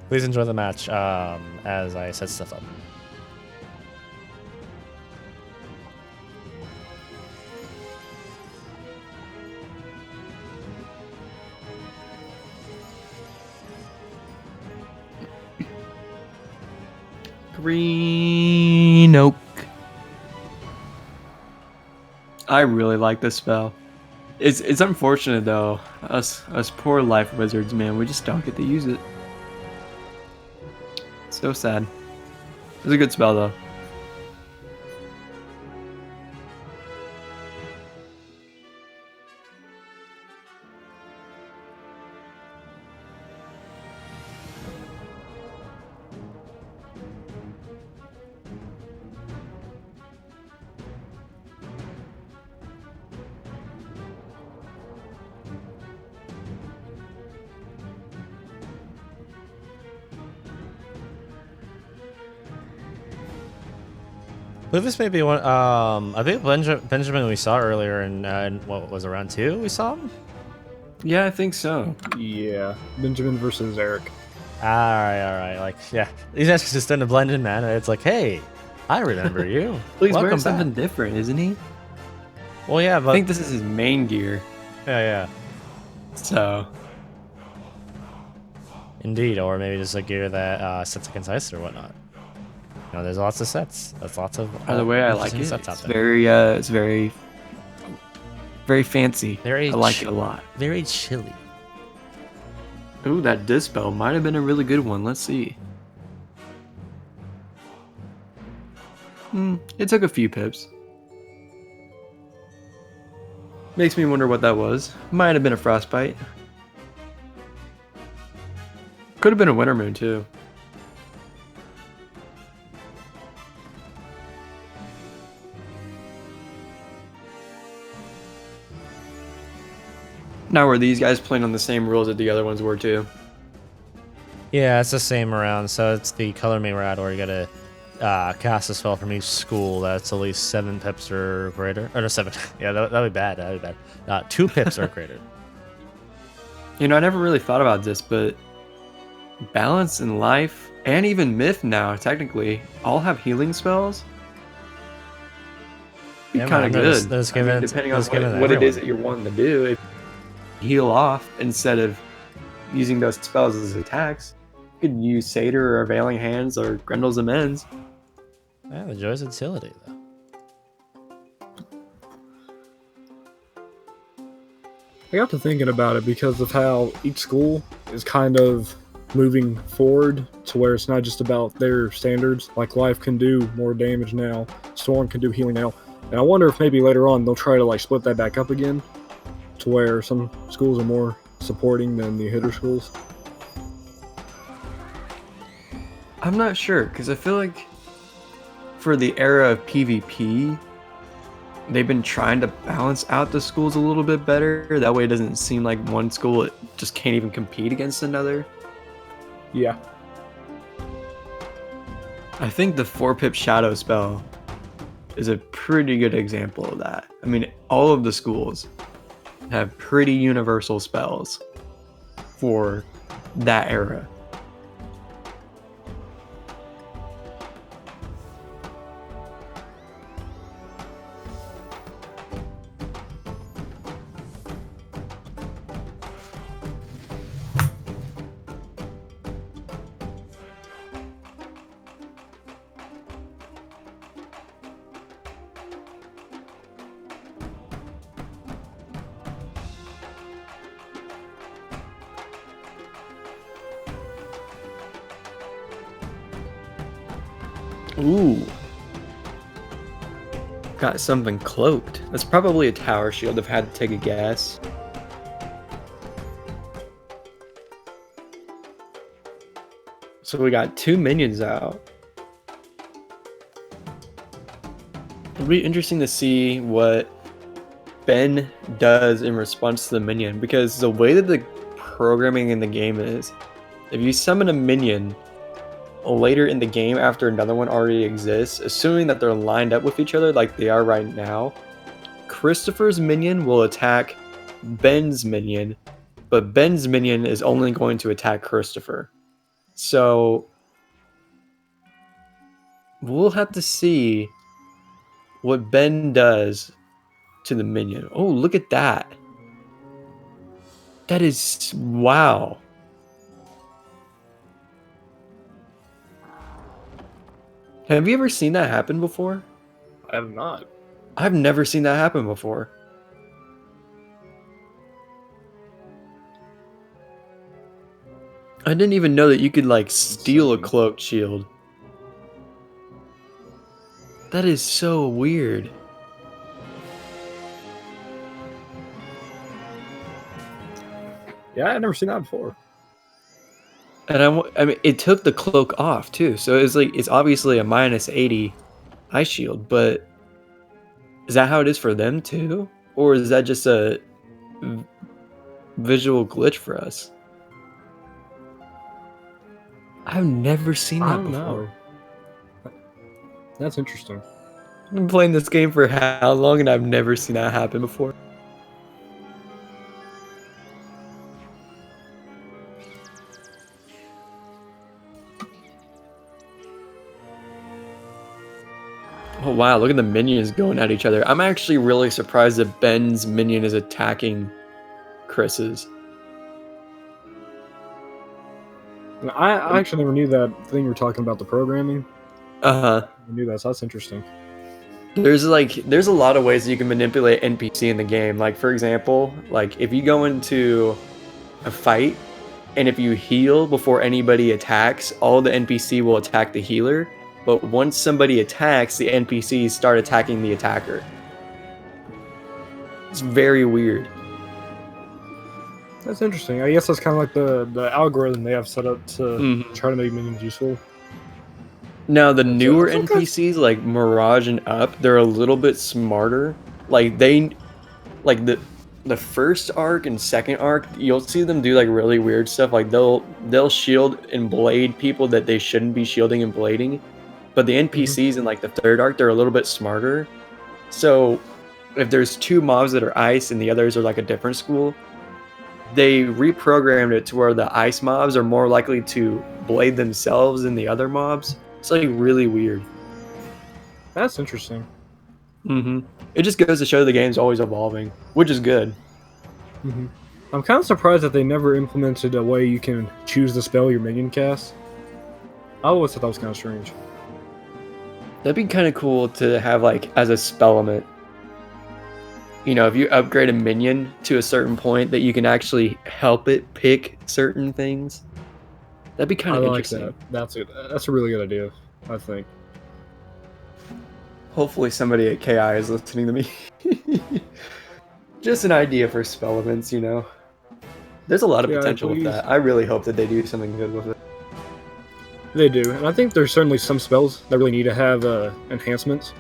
Please enjoy the match as I set stuff up. Green Oak. I really like this spell. It's unfortunate though. Us poor life wizards, man, we just don't get to use it. So sad. It's a good spell though. I believe this may be one. I think Benjamin we saw earlier in what was it, round 2 we saw him? Yeah, I think so. Yeah, Benjamin versus Eric. Alright. Like, yeah. These guys just tend to blend in, man. It's like, hey, I remember you. Well, he's wearing Welcome something back. different, isn't he? Well, yeah, but I think this is his main gear. yeah. So Indeed, or maybe just a gear that sets against ice or whatnot. You know, there's lots of sets. There's lots of the way I like interesting it, sets out it's there. very fancy. Very I like it a lot. Very chilly. Ooh, that dispel might have been a really good one. Let's see. It took a few pips. Makes me wonder what that was. Might have been a frostbite. Could have been a winter moon too. Now were these guys playing on the same rules that the other ones were too? Yeah, it's the same around. So it's the color Me Rad, or you gotta cast a spell from each school that's at least 7 pips or greater. Or no, 7. Yeah, that'd be bad. That'd be bad. 2 pips or greater. You know, I never really thought about this, but balance and life, and even myth now, technically, all have healing spells. Be Yeah, kind of man, good. Depending on what it is that you're wanting to do. If you heal off instead of using those spells as attacks, you could use Satyr or Veiling Hands or Grendel's Amends. Yeah, the joys of utility, though. I got to thinking about it because of how each school is kind of moving forward to where it's not just about their standards. Like Life can do more damage now, Storm can do healing now, and I wonder if maybe later on they'll try to like split that back up again, to where some schools are more supporting than the hitter schools. I'm not sure, because I feel like for the era of PvP, they've been trying to balance out the schools a little bit better. That way it doesn't seem like one school just can't even compete against another. Yeah. I think the 4-pip shadow spell is a pretty good example of that. I mean, all of the schools have pretty universal spells for that era. Ooh. Got something cloaked. That's probably a tower shield. I've had to take a guess. So we got 2 minions out. It'll be interesting to see what Ben does in response to the minion, because the way that the programming in the game is, if you summon a minion later in the game after another one already exists, assuming that they're lined up with each other like they are right now, Christopher's minion will attack Ben's minion, but Ben's minion is only going to attack Christopher. So we'll have to see what Ben does to the minion. Oh, look at that. That is wow. Have you ever seen that happen before? I have not. I've never seen that happen before. I didn't even know that you could like steal a cloaked shield. That is so weird. Yeah, I've never seen that before. And I mean, it took the cloak off too, so it's like it's obviously a -80 ice shield. But is that how it is for them too, or is that just a visual glitch for us? I've never seen I that don't before. know. That's interesting. I've been playing this game for how long, and I've never seen that happen before. Oh wow, look at the minions going at each other. I'm actually really surprised that Ben's minion is attacking Chris's. I actually never knew that thing you were talking about, the programming. Uh-huh. I knew that, so that's interesting. There's a lot of ways that you can manipulate NPC in the game. Like for example, like if you go into a fight and if you heal before anybody attacks, all the NPC will attack the healer. But once somebody attacks, the NPCs start attacking the attacker. It's very weird. That's interesting. I guess that's kind of like the algorithm they have set up to try to make minions useful. Now the newer NPCs like Mirage and Up, they're a little bit smarter. Like the first arc and second arc, you'll see them do like really weird stuff. Like they'll shield and blade people that they shouldn't be shielding and blading. But the NPCs in like the third arc, they're a little bit smarter. So if there's two mobs that are ice and the others are like a different school, they reprogrammed it to where the ice mobs are more likely to blade themselves than the other mobs. It's like really weird. That's interesting. It just goes to show the game's always evolving, which is good. I'm kind of surprised that they never implemented a way you can choose the spell your minion casts. I always thought that was kind of strange. That'd be kind of cool to have like as a spell limit. You know, if you upgrade a minion to a certain point, that you can actually help it pick certain things. That'd be kind of interesting. That's it. That's a really good idea, I think. Hopefully somebody at KI is listening to me. Just an idea for spell events, you know. There's a lot of potential with that. I really hope that they do something good with it. They do, and I think there's certainly some spells that really need to have enhancements.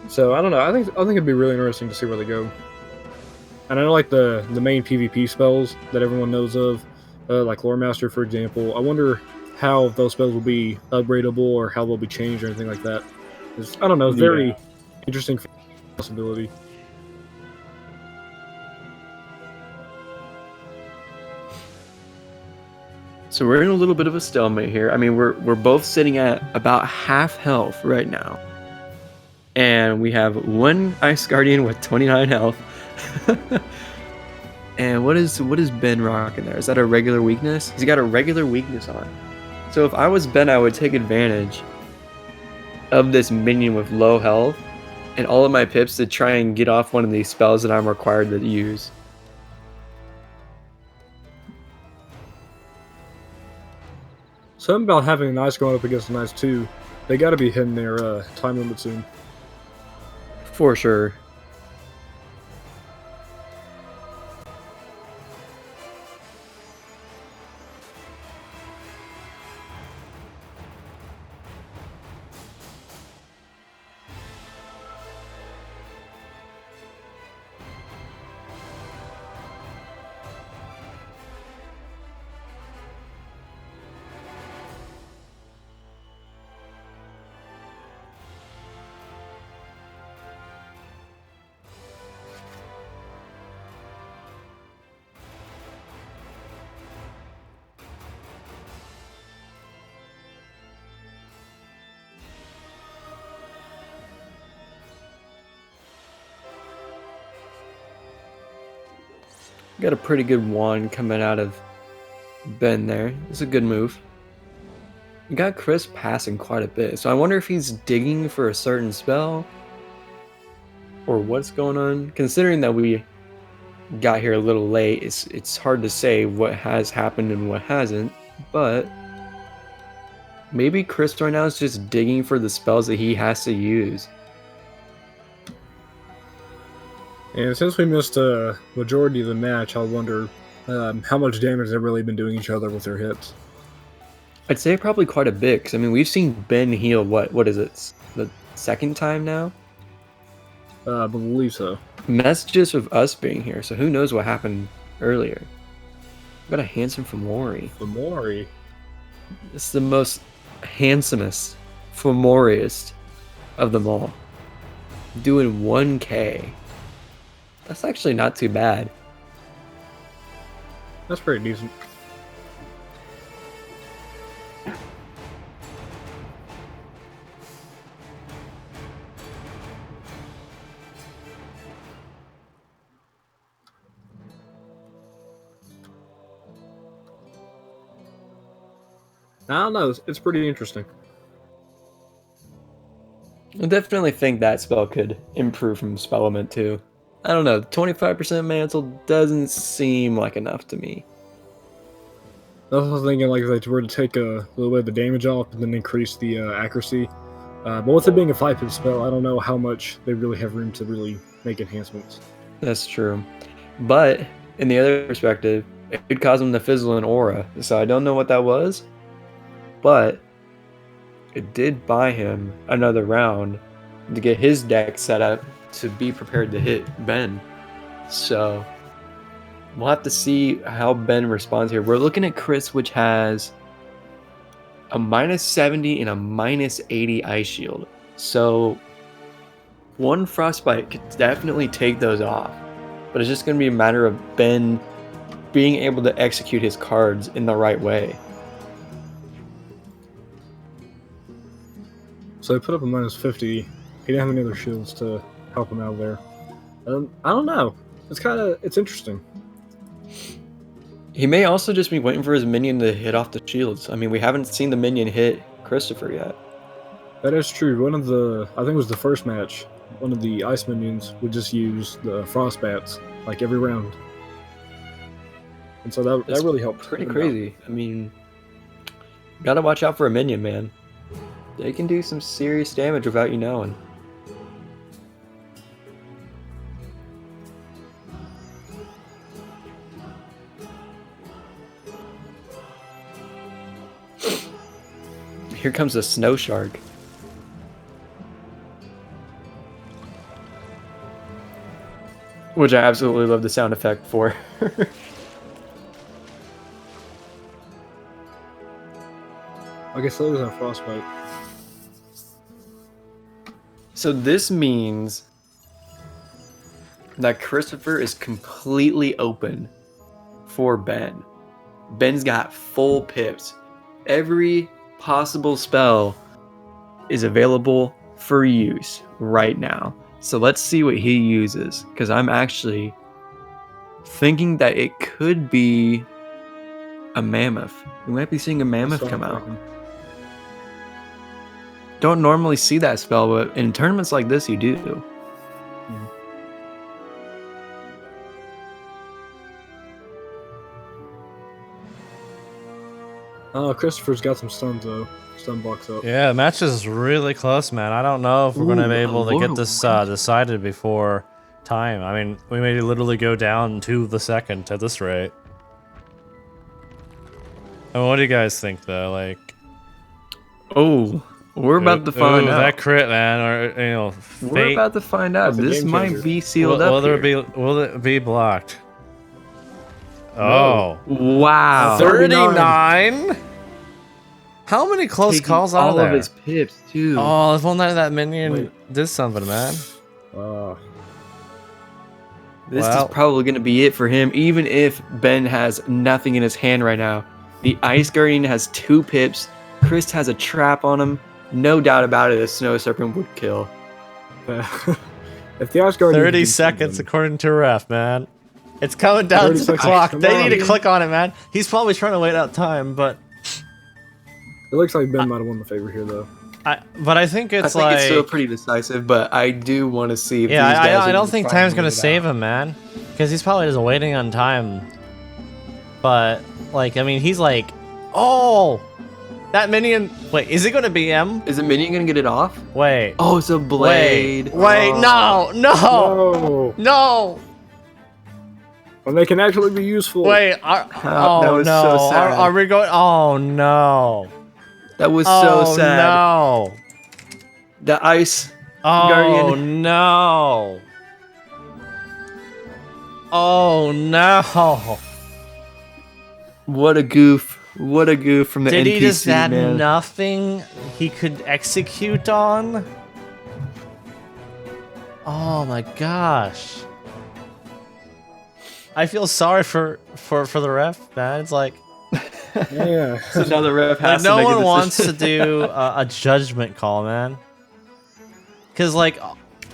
So I don't know. I think it'd be really interesting to see where they go. And I know like the main PvP spells that everyone knows of, like Lore Master, for example. I wonder how those spells will be upgradable or how they'll be changed or anything like that. I don't know. It's very interesting possibility. So we're in a little bit of a stalemate here. I mean, we're both sitting at about half health right now. And we have one Ice Guardian with 29 health. And what is Ben rocking there? Is that a regular weakness? He's got a regular weakness on. So if I was Ben, I would take advantage of this minion with low health and all of my pips to try and get off one of these spells that I'm required to use. Something about having an ice going up against an ice too. They got to be hitting their time limit soon. For sure. Got a pretty good wand coming out of Ben there. It's a good move. We got Chris passing quite a bit, so I wonder if he's digging for a certain spell or what's going on. Considering that we got here a little late, it's hard to say what has happened and what hasn't, but maybe Chris right now is just digging for the spells that he has to use. And since we missed a majority of the match, I wonder how much damage they've really been doing each other with their hits. I'd say probably quite a bit, because I mean, we've seen Ben heal, what is it, the second time now? I believe so. And that's just with us being here, so who knows what happened earlier. Got a handsome Fomori. Fomori? It's the most handsomest, Fomoriest of them all. Doing 1k. That's actually not too bad. That's pretty decent. I don't know. It's pretty interesting. I definitely think that spell could improve from Spell Element too. I don't know, 25% Mantle doesn't seem like enough to me. I was also thinking like if they were to take a little bit of the damage off and then increase the accuracy. But with it being a 5-pip spell, I don't know how much they really have room to really make enhancements. That's true. But in the other perspective, it could cause him to fizzle an aura. So I don't know what that was. But it did buy him another round to get his deck set up to be prepared to hit Ben. So we'll have to see how Ben responds here. We're looking at Chris, which has a -70 and a -80 Ice Shield. So one Frostbite could definitely take those off. But it's just going to be a matter of Ben being able to execute his cards in the right way. So they put up a -50. He didn't have any other shields to help him out there. I don't know. It's interesting. He may also just be waiting for his minion to hit off the shields. I mean, we haven't seen the minion hit Christopher yet. That is true. I think it was the first match, one of the ice minions would just use the frost bats like every round. And so that really helped. Pretty crazy. I mean, gotta watch out for a minion, man. They can do some serious damage without you knowing. Here comes a snow shark. Which I absolutely love the sound effect for. I guess there was a frostbite. So this means that Christopher is completely open for Ben. Ben's got full pips. Every possible spell is available for use right now. So let's see what he uses, because I'm actually thinking that it could be a mammoth. We might be seeing a mammoth come out. Don't normally see that spell, but in tournaments like this, you do. Christopher's got some stuns though. Stun blocks up. Yeah, the match is really close, man. I don't know if we're gonna be able to get this decided before time. I mean, we may literally go down to the second at this rate. I mean, what do you guys think, though? Like, oh, we're about to find out. That crit, man, or We're fate. about to find out. This might be sealed up. Will it be blocked? Oh, wow! 39. How many close Taking calls out of there? All of his pips too. Oh, if only that minion did something, man. This is probably going to be it for him, even if Ben has nothing in his hand right now. The Ice Guardian has 2 pips. Chris has a trap on him. No doubt about it, a Snow Serpent would kill. If the Ice Guardian 30 seconds according to ref, man. It's coming down 30 to the seconds. clock. Come They on. need to click on it, man. He's probably trying to wait out time, but It looks like Ben might have won the favor here, though. I think it's I think like it's still pretty decisive, but I do want to see if yeah. these guys I are don't think finally time's gonna it save out. him, man, because he's probably just waiting on time. But like, I mean, he's like, oh, that minion. Wait, is it gonna be M? Is the minion gonna get it off? Wait. Oh, it's a blade. Wait, Oh. no, No! no. When they can actually be useful. Wait, that oh was no, so sad. are we going? Oh no, That was oh so sad. no, The ice oh guardian. no, oh no. What a goof. What a goof from the Did NPC, he just have man. nothing he could execute on? Oh my gosh. I feel sorry for the ref, man. It's like Yeah. So now the ref like has to no make a one wants to decision. do a judgment call, man. Cause like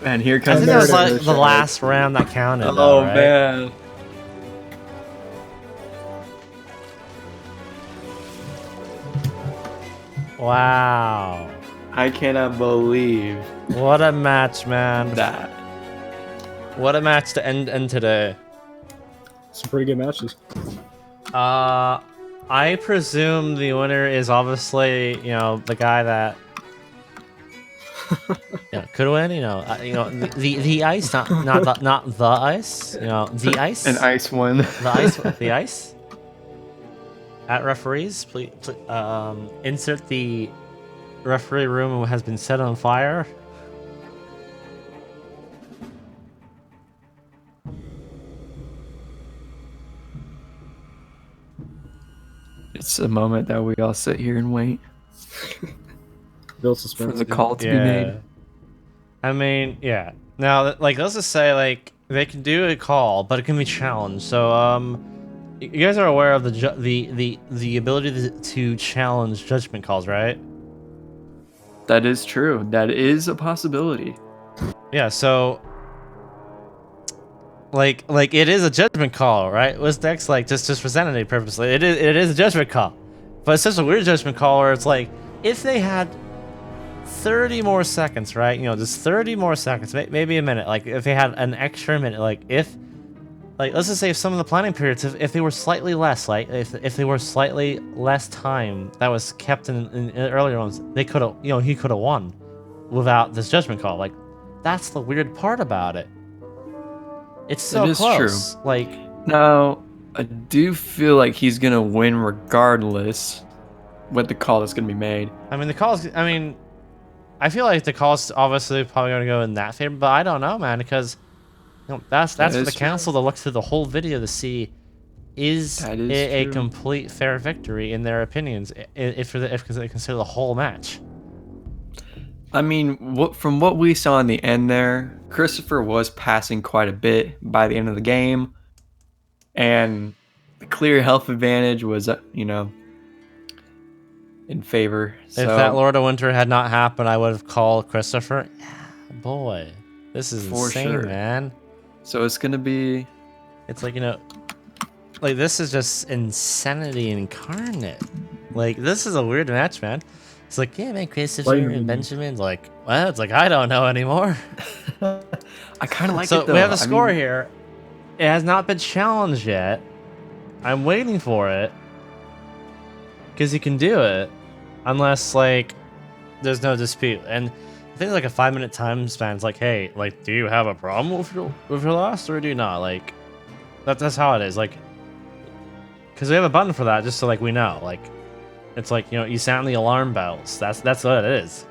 Man, here I comes think that was Narrative like the shot. last round that counted. Oh though, right? man. Wow. I cannot believe What a match, man. that. What a match to end today. Some pretty good matches. I presume the winner is obviously, you know, the guy that could win. The ice, not the ice. You know, the ice. An ice one. The ice. At referees, please insert the referee room has been set on fire. It's a moment that we all sit here and wait Build for suspense. the call to be made. I mean, yeah. Now, like, let's just say, like, they can do a call, but it can be challenged. So, you guys are aware of the ability to challenge judgment calls, right? That is true. That is a possibility. Yeah. So, like it is a judgment call, right? What's next? Like, just for sanity purposes, it is a judgment call, but it's such a weird judgment call where it's like if they had 30 more seconds, right? You know, just 30 more seconds, maybe a minute. Like if they had an extra minute, like let's just say if some of the planning periods, if they were slightly less, like if they were slightly less time that was kept in earlier ones, they could have, you know, he could have won without this judgment call. Like that's the weird part about it. It's so It is close. true. Like Now, I do feel like he's gonna win regardless what the call is gonna be made. I mean, the calls. I mean, I feel like the calls obviously probably going to go in that favor, but I don't know, man, because you know, that's for is the true. council to look through the whole video to see is That it is a true. complete fair victory in their opinions if they consider the whole match. I mean, from what we saw in the end there, Christopher was passing quite a bit by the end of the game, and the clear health advantage was, in favor. So, If that Lord of Winter had not happened, I would have called Christopher. Yeah, boy, this is For insane, sure. man. so it's gonna be. It's like, you know, like this is just insanity incarnate. Like this is a weird match, man. It's like, yeah, man, Christopher Wait a minute. and Benjamin's like, well, it's like I don't know anymore. I kind of like So it though. we have a I score mean, here. It has not been challenged yet. I'm waiting for it because you can do it, unless like there's no dispute. And I think like a 5-minute time span is like, hey, like, do you have a problem with your loss or do you not? Like, that's how it is. Like, because we have a button for that, just so like we know. Like, it's like, you know, you sound the alarm bells. That's what it is.